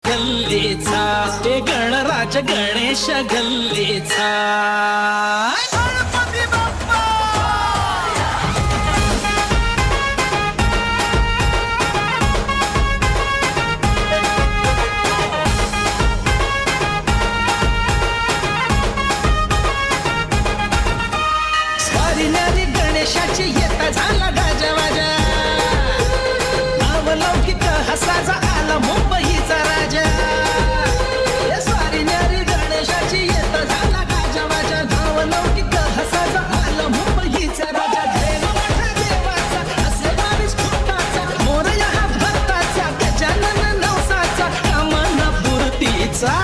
गल्लीचा ते गणराज गणेश गल्लीचा गणपती बाप्पा स्वारी गणेशाची येता झाला गाजवाजा नावलौकिक हसाचा आला मुंबईचा राजा स्वारी गणेशाची येता झाला गाजवाजा नावलौकिक हसाचा आला मुंबईचा राजा देव मोठा देवाचा असे 22 फुटाचा मोरया हा भक्ताचा गजानन नवसाचा कामना पूर्तीचा